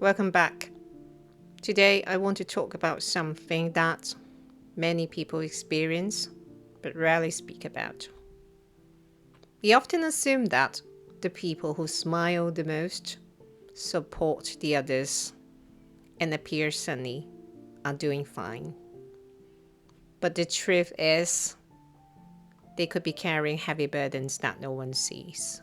Welcome back. Today I want to talk about something that many people experience but rarely speak about. We often assume that the people who smile the most, support the others, and appear sunny are doing fine. But the truth is, they could be carrying heavy burdens that no one sees.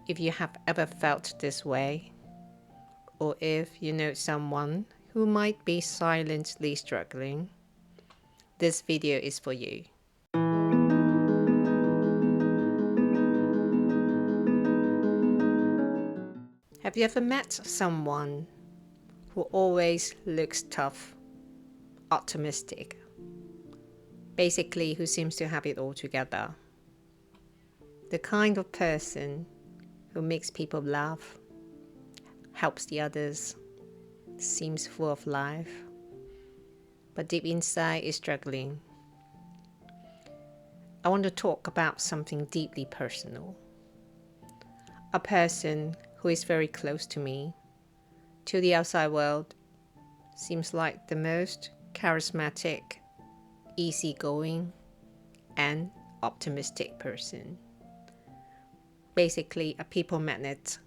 If you have ever felt this way, or if you know someone who might be silently struggling, this video is for you. Have you ever met someone who always looks tough, optimistic, basically who seems to have it all together? The kind of person who makes people laugh, helps the others, seems full of life, but deep inside is struggling. I want to talk about something deeply personal. A person who is very close to me, to the outside world, seems like the most charismatic, easygoing, and optimistic person. Basically, a people magnet.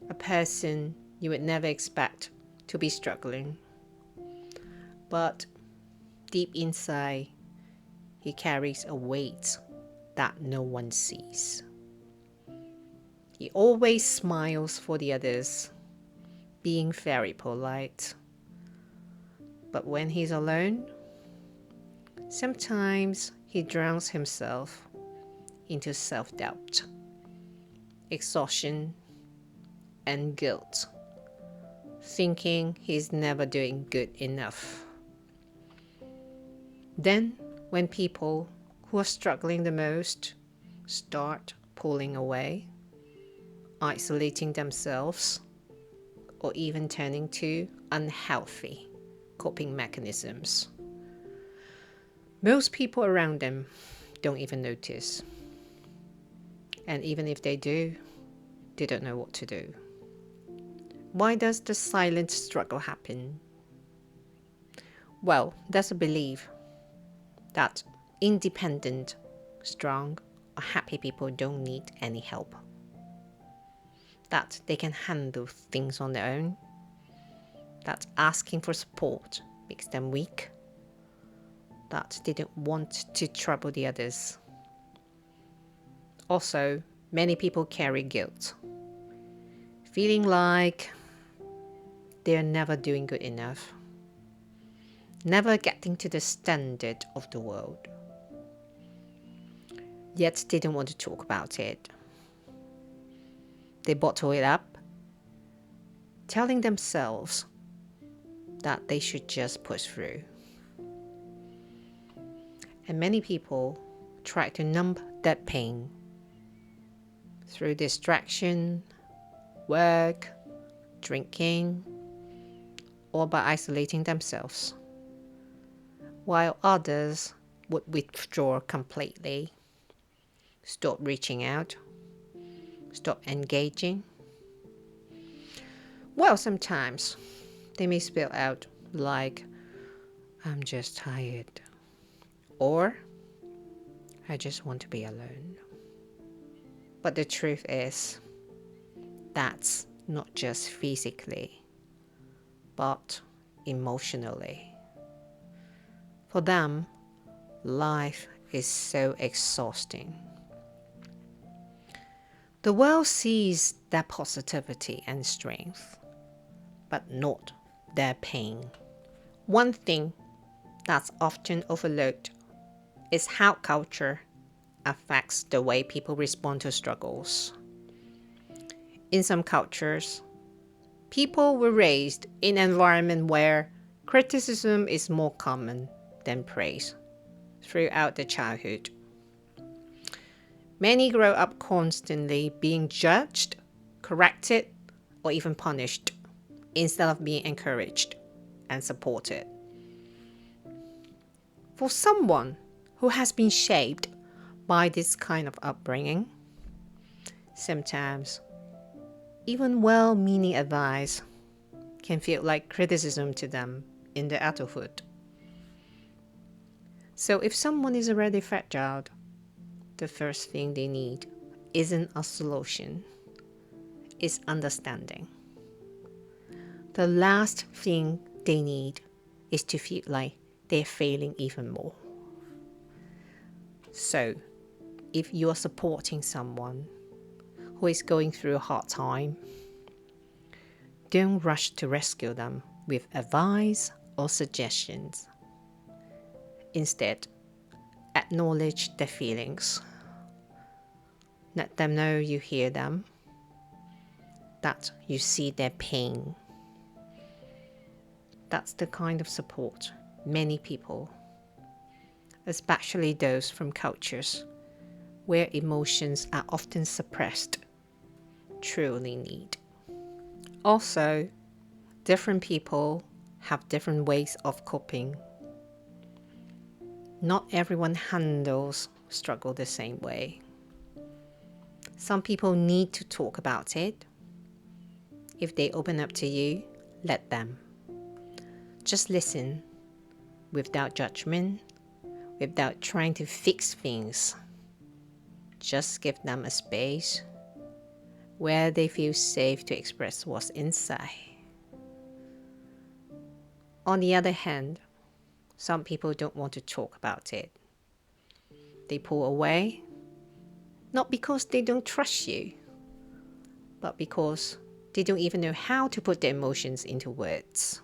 A person you would never expect to be struggling. But deep inside, he carries a weight that no one sees. He always smiles for the others, being very polite. But when he's alone, sometimes he drowns himself into self-doubt, exhaustion, and guilt, thinking he's never doing good enough. Then, when people who are struggling the most start pulling away, isolating themselves, or even turning to unhealthy coping mechanisms, most people around them don't even notice. And even if they do, they don't know what to do. Why does the silent struggle happen? Well, there's a belief that independent, strong, or happy people don't need any help. That they can handle things on their own. That asking for support makes them weak. That they don't want to trouble the others. Also, many people carry guilt, feeling like they're never doing good enough, never getting to the standard of the world. Yet they don't want to talk about it. They bottle it up, telling themselves that they should just push through. And many people try to numb that pain through distraction, work, drinking, or by isolating themselves, while others would withdraw completely, stop reaching out, stop engaging. Well, sometimes they may spill out like, "I'm just tired," or "I just want to be alone." But the truth is, that's not just physically, but emotionally. For them, life is so exhausting. The world sees their positivity and strength, but not their pain. One thing that's often overlooked is how culture affects the way people respond to struggles. In some cultures, people were raised in an environment where criticism is more common than praise throughout their childhood. Many grow up constantly being judged, corrected, or even punished, instead of being encouraged and supported. For someone who has been shaped by this kind of upbringing, sometimes even well-meaning advice can feel like criticism to them in their adulthood. So if someone is already fragile, the first thing they need isn't a solution, it's understanding. The last thing they need is to feel like they're failing even more. So, if you're supporting someone who is going through a hard time, don't rush to rescue them with advice or suggestions. Instead, acknowledge their feelings. Let them know you hear them, that you see their pain. That's the kind of support many people, especially those from cultures where emotions are often suppressed, truly need. Also, different people have different ways of coping. Not everyone handles struggle the same way. Some people need to talk about it. If they open up to you, let them. Just listen, without judgment, without trying to fix things. Just give them a space where they feel safe to express what's inside. On the other hand, some people don't want to talk about it. They pull away, not because they don't trust you, but because they don't even know how to put their emotions into words.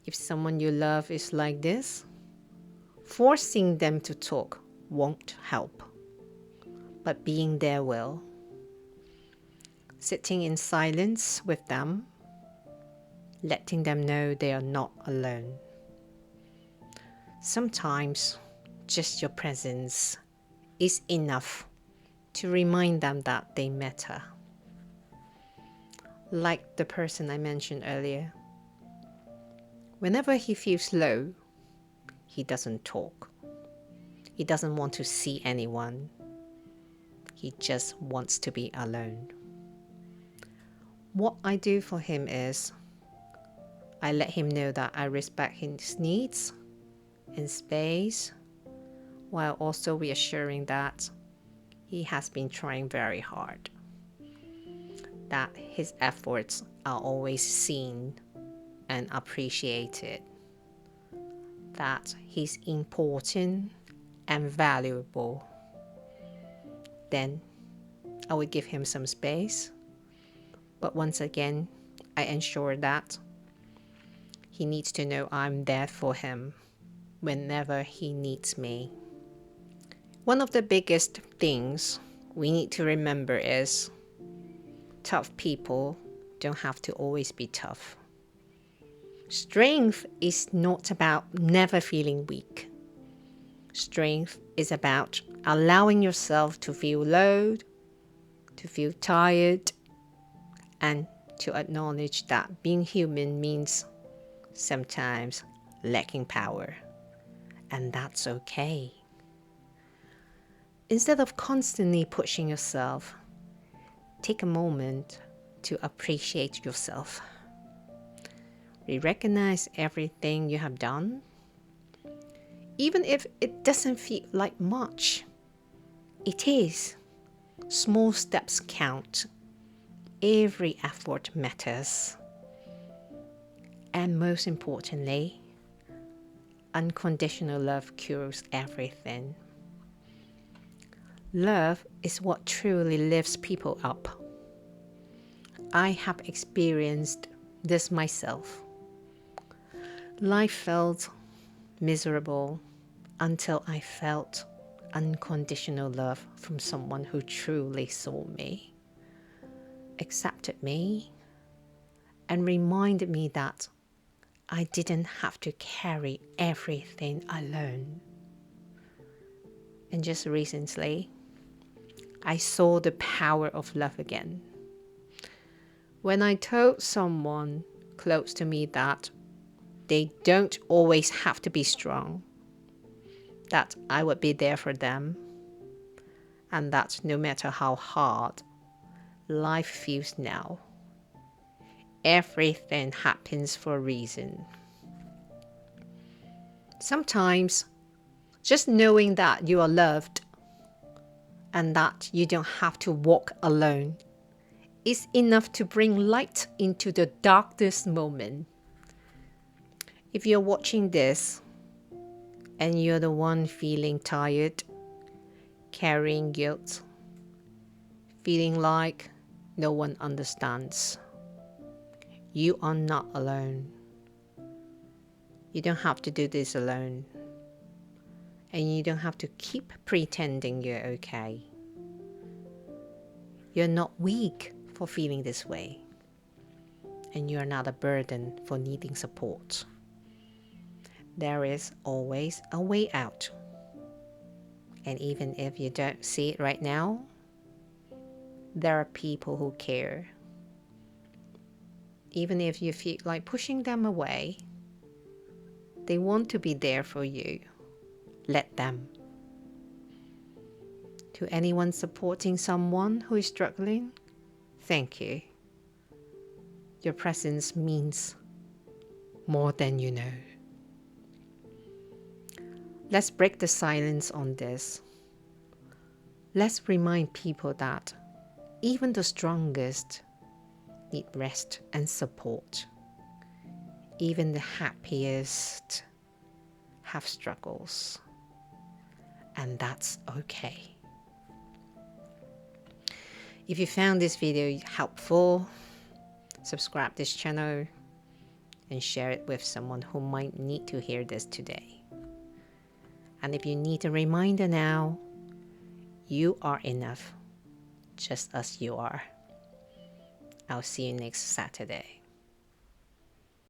If someone you love is like this, forcing them to talk won't help, but being there will. Sitting in silence with them, letting them know they are not alone. Sometimes just your presence is enough to remind them that they matter. Like the person I mentioned earlier. Whenever he feels low, he doesn't talk. He doesn't want to see anyone. He just wants to be alone. What I do for him is I let him know that I respect his needs and space, while also reassuring that he has been trying very hard, that his efforts are always seen and appreciated, that he's important and valuable. Then I would give him some space, but once again, I ensure that he needs to know I'm there for him whenever he needs me. One of the biggest things we need to remember is tough people don't have to always be tough. Strength is not about never feeling weak. Strength is about allowing yourself to feel low, to feel tired, and to acknowledge that being human means sometimes lacking power. And that's okay. Instead of constantly pushing yourself, take a moment to appreciate yourself. Recognize everything you have done. Even if it doesn't feel like much, it is. Small steps count. Every effort matters. And most importantly, unconditional love cures everything. Love is what truly lifts people up. I have experienced this myself. Life felt miserable until I felt unconditional love from someone who truly saw me, accepted me, and reminded me that I didn't have to carry everything alone. And just recently, I saw the power of love again. When I told someone close to me that they don't always have to be strong, that I would be there for them, and that no matter how hard life feels now. Everything happens for a reason. Sometimes, just knowing that you are loved and that you don't have to walk alone is enough to bring light into the darkest moment. If you're watching this and you're the one feeling tired, carrying guilt, feeling like no one understands, you are not alone. You don't have to do this alone. And you don't have to keep pretending you're okay. You're not weak for feeling this way. And you're not a burden for needing support. There is always a way out. And even if you don't see it right now, there are people who care. Even if you feel like pushing them away, they want to be there for you. Let them. To anyone supporting someone who is struggling, thank you. Your presence means more than you know. Let's break the silence on this. Let's remind people that even the strongest need rest and support. Even the happiest have struggles. And that's okay. If you found this video helpful, subscribe this channel and share it with someone who might need to hear this today. And if you need a reminder now, you are enough, just as you are. I'll see you next Saturday.